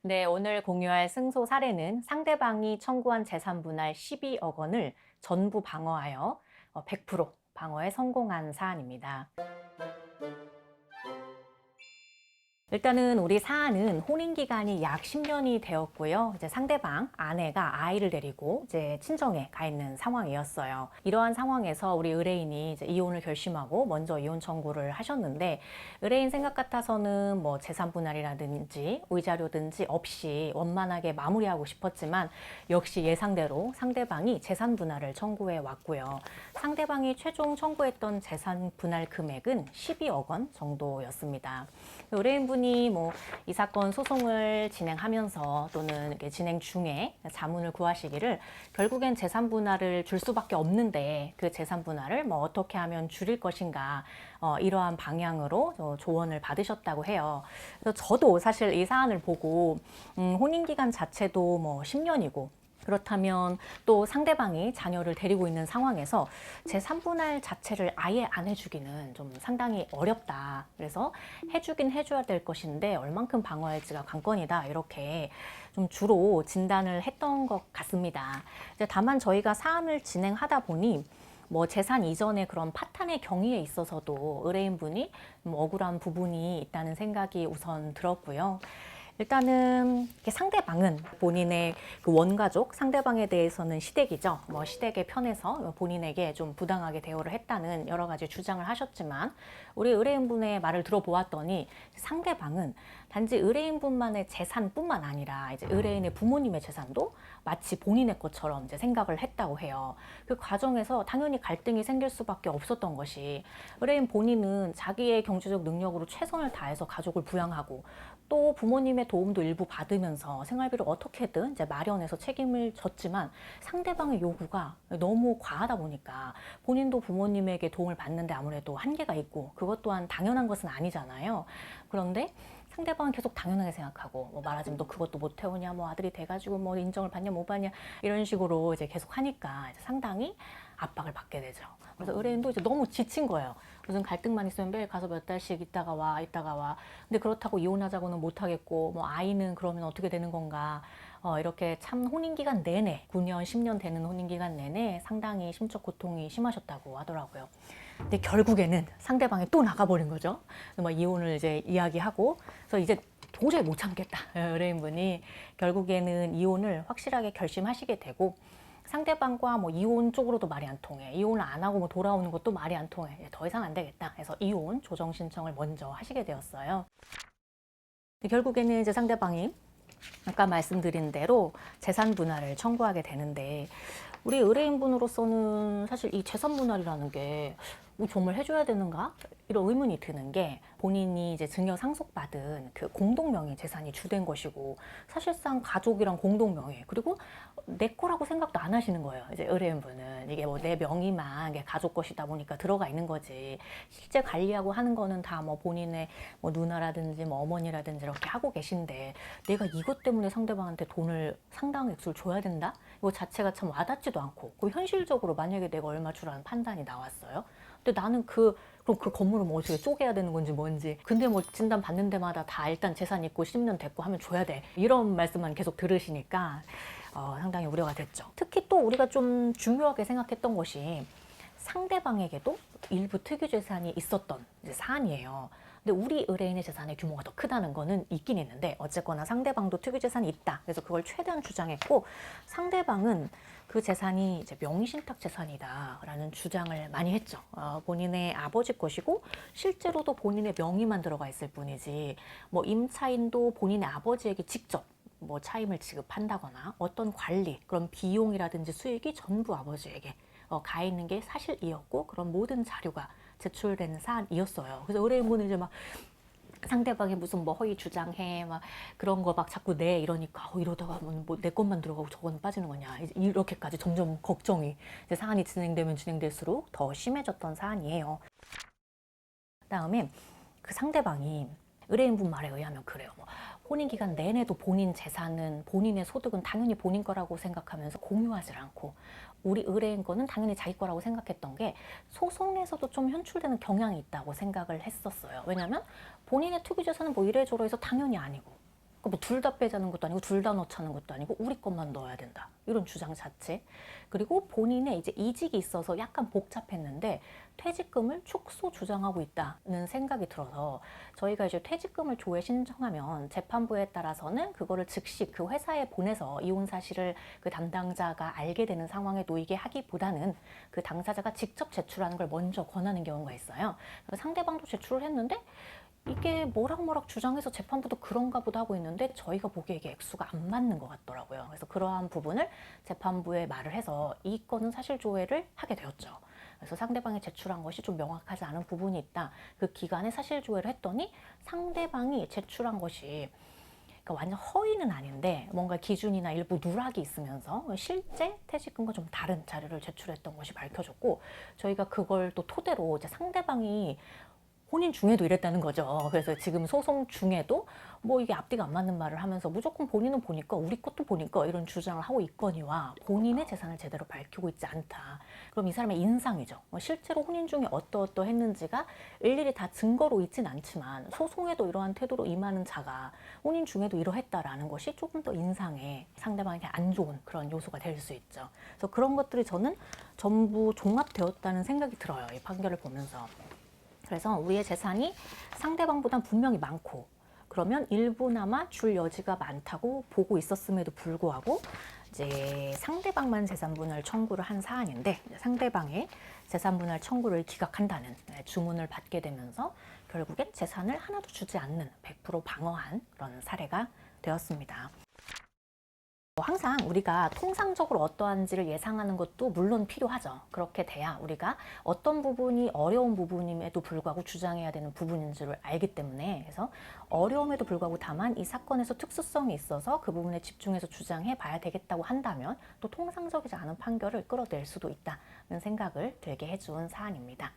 네, 오늘 공유할 승소 사례는 상대방이 청구한 재산 분할 12억 원을 전부 방어하여 100% 방어에 성공한 사안입니다. 일단은 우리 사안은 혼인 기간이 약 10년이 되었고요. 이제 상대방 아내가 아이를 데리고 이제 친정에 가 있는 상황이었어요. 이러한 상황에서 우리 의뢰인이 이제 이혼을 결심하고 먼저 이혼 청구를 하셨는데, 의뢰인 생각 같아서는 뭐 재산 분할이라든지 위자료든지 없이 원만하게 마무리하고 싶었지만, 역시 예상대로 상대방이 재산 분할을 청구해 왔고요. 상대방이 최종 청구했던 재산 분할 금액은 12억 원 정도였습니다. 의뢰인분이 뭐 이 사건 소송을 진행하면서 또는 이렇게 진행 중에 자문을 구하시기를, 결국엔 재산 분할을 줄 수밖에 없는데 그 재산 분할을 뭐 어떻게 하면 줄일 것인가, 이러한 방향으로 조언을 받으셨다고 해요. 그래서 저도 사실 이 사안을 보고 혼인 기간 자체도 뭐 10년이고, 그렇다면 또 상대방이 자녀를 데리고 있는 상황에서 제3분할 자체를 아예 안 해주기는 좀 상당히 어렵다. 그래서 해주긴 해줘야 될 것인데 얼만큼 방어할지가 관건이다. 이렇게 좀 주로 진단을 했던 것 같습니다. 이제 다만 저희가 사안을 진행하다 보니 뭐 재산 이전의 그런 파탄의 경위에 있어서도 의뢰인분이 억울한 부분이 있다는 생각이 우선 들었고요. 일단은 상대방은 본인의 그 원가족 상대방에 대해서는 시댁이죠. 뭐 시댁의 편에서 본인에게 좀 부당하게 대우를 했다는 여러 가지 주장을 하셨지만, 우리 의뢰인분의 말을 들어보았더니 상대방은 단지 의뢰인분만의 재산뿐만 아니라 이제 의뢰인의 부모님의 재산도 마치 본인의 것처럼 이제 생각을 했다고 해요. 그 과정에서 당연히 갈등이 생길 수밖에 없었던 것이, 의뢰인 본인은 자기의 경제적 능력으로 최선을 다해서 가족을 부양하고 또 부모님의 도움도 일부 받으면서 생활비를 어떻게든 이제 마련해서 책임을 졌지만, 상대방의 요구가 너무 과하다 보니까 본인도 부모님에게 도움을 받는데 아무래도 한계가 있고, 그것 또한 당연한 것은 아니잖아요. 그런데 상대방은 계속 당연하게 생각하고, 뭐 말하자면 너 그것도 못 해오냐, 뭐 아들이 돼가지고 뭐 인정을 받냐 못 받냐, 이런 식으로 이제 계속 하니까 이제 상당히 압박을 받게 되죠. 그래서 의뢰인도 이제 너무 지친 거예요. 무슨 갈등만 있으면 매일 가서 몇 달씩 있다가 와 있다가 와. 근데 그렇다고 이혼하자고는 못 하겠고, 뭐 아이는 그러면 어떻게 되는 건가. 이렇게 참 혼인기간 내내 9년 10년 되는 혼인기간 내내 상당히 심적 고통이 심하셨다고 하더라고요. 근데 결국에는 상대방이 또 나가버린 거죠. 막 이혼을 이제 이야기하고, 그래서 이제 도저히 못 참겠다. 의뢰인분이 결국에는 이혼을 확실하게 결심하시게 되고, 상대방과 뭐 이혼 쪽으로도 말이 안 통해, 이혼을 안 하고 뭐 돌아오는 것도 말이 안 통해, 더 이상 안 되겠다 해서 이혼 조정 신청을 먼저 하시게 되었어요. 결국에는 이제 상대방이 아까 말씀드린 대로 재산 분할을 청구하게 되는데, 우리 의뢰인분으로서는 사실 이 재산 분할이라는 게 정말 해줘야 되는가? 이런 의문이 드는 게, 본인이 이제 증여 상속받은 그 공동명의 재산이 주된 것이고, 사실상 가족이랑 공동명의, 그리고 내 거라고 생각도 안 하시는 거예요. 이제 의뢰인분은 이게 뭐 내 명의만 가족 것이다 보니까 들어가 있는 거지, 실제 관리하고 하는 거는 다 뭐 본인의 뭐 누나라든지 뭐 어머니라든지 이렇게 하고 계신데, 내가 이것 때문에 상대방한테 돈을 상당한 액수를 줘야 된다? 이거 자체가 참 와닿지도 않고, 그 현실적으로 만약에 내가 얼마 주라는 판단이 나왔어요. 근데 나는 그럼 그 건물을 뭐 어떻게 쪼개야 되는 건지 뭔지, 근데 뭐 진단 받는 데마다 다 일단 재산 있고 10년 됐고 하면 줘야 돼, 이런 말씀만 계속 들으시니까 상당히 우려가 됐죠. 특히 또 우리가 좀 중요하게 생각했던 것이, 상대방에게도 일부 특유 재산이 있었던 이제 사안이에요. 근데 우리 의뢰인의 재산의 규모가 더 크다는 거는 있긴 있는데, 어쨌거나 상대방도 특유 재산이 있다. 그래서 그걸 최대한 주장했고, 상대방은 그 재산이 이제 명의신탁 재산이다라는 주장을 많이 했죠. 본인의 아버지 것이고 실제로도 본인의 명의만 들어가 있을 뿐이지, 뭐 임차인도 본인의 아버지에게 직접 뭐 차임을 지급한다거나 어떤 관리, 그런 비용이라든지 수익이 전부 아버지에게 가 있는 게 사실이었고, 그런 모든 자료가 제출되는 사안이었어요. 그래서 의뢰인분은 이제 막 상대방이 무슨 뭐 허위 주장해 막 그런 거 막 자꾸 내 이러니까, 이러다가 뭐 내 것만 들어가고 저거는 빠지는 거냐, 이렇게까지 점점 걱정이, 이제 사안이 진행되면 진행될수록 더 심해졌던 사안이에요. 그다음에 그 상대방이 의뢰인분 말에 의하면 그래요. 뭐 혼인기간 내내도 본인 재산은, 본인의 소득은 당연히 본인 거라고 생각하면서 공유하지 않고, 우리 의뢰인 거는 당연히 자기 거라고 생각했던 게 소송에서도 좀 현출되는 경향이 있다고 생각을 했었어요. 왜냐면 본인의 투기재산은 뭐 이래저래 해서 당연히 아니고, 뭐 둘 다 빼자는 것도 아니고 둘 다 넣자는 것도 아니고 우리 것만 넣어야 된다. 이런 주장 자체. 그리고 본인의 이제 이직이 있어서 약간 복잡했는데 퇴직금을 축소 주장하고 있다는 생각이 들어서 저희가 이제 퇴직금을 조회 신청하면 재판부에 따라서는 그거를 즉시 그 회사에 보내서 이혼 사실을 그 담당자가 알게 되는 상황에 놓이게 하기보다는 그 당사자가 직접 제출하는 걸 먼저 권하는 경우가 있어요. 상대방도 제출을 했는데 이게 뭐락뭐락 주장해서 재판부도 그런가 보다 하고 있는데 저희가 보기에 이게 액수가 안 맞는 것 같더라고요. 그래서 그러한 부분을 재판부에 말을 해서 이 건은 사실 조회를 하게 되었죠. 그래서 상대방이 제출한 것이 좀 명확하지 않은 부분이 있다. 그 기간에 사실 조회를 했더니 상대방이 제출한 것이 그러니까 완전 허위는 아닌데 뭔가 기준이나 일부 누락이 있으면서 실제 퇴직금과 좀 다른 자료를 제출했던 것이 밝혀졌고 저희가 그걸 또 토대로 이제 상대방이 혼인 중에도 이랬다는 거죠. 그래서 지금 소송 중에도 뭐 이게 앞뒤가 안 맞는 말을 하면서 무조건 본인은 보니까 우리 것도 보니까 이런 주장을 하고 있거니와 본인의 재산을 제대로 밝히고 있지 않다. 그럼 이 사람의 인상이죠. 실제로 혼인 중에 어떠했는지가 일일이 다 증거로 있진 않지만 소송에도 이러한 태도로 임하는 자가 혼인 중에도 이러했다라는 것이 조금 더 인상에 상대방에게 안 좋은 그런 요소가 될 수 있죠. 그래서 그런 것들이 저는 전부 종합되었다는 생각이 들어요. 이 판결을 보면서. 그래서 우리의 재산이 상대방보다 분명히 많고 그러면 일부나마 줄 여지가 많다고 보고 있었음에도 불구하고 이제 상대방만 재산분할 청구를 한 사안인데 상대방의 재산분할 청구를 기각한다는 주문을 받게 되면서 결국엔 재산을 하나도 주지 않는 100% 방어한 그런 사례가 되었습니다. 항상 우리가 통상적으로 어떠한지를 예상하는 것도 물론 필요하죠. 그렇게 돼야 우리가 어떤 부분이 어려운 부분임에도 불구하고 주장해야 되는 부분인 줄 알기 때문에 그래서 어려움에도 불구하고 다만 이 사건에서 특수성이 있어서 그 부분에 집중해서 주장해 봐야 되겠다고 한다면 또 통상적이지 않은 판결을 끌어낼 수도 있다는 생각을 들게 해준 사안입니다.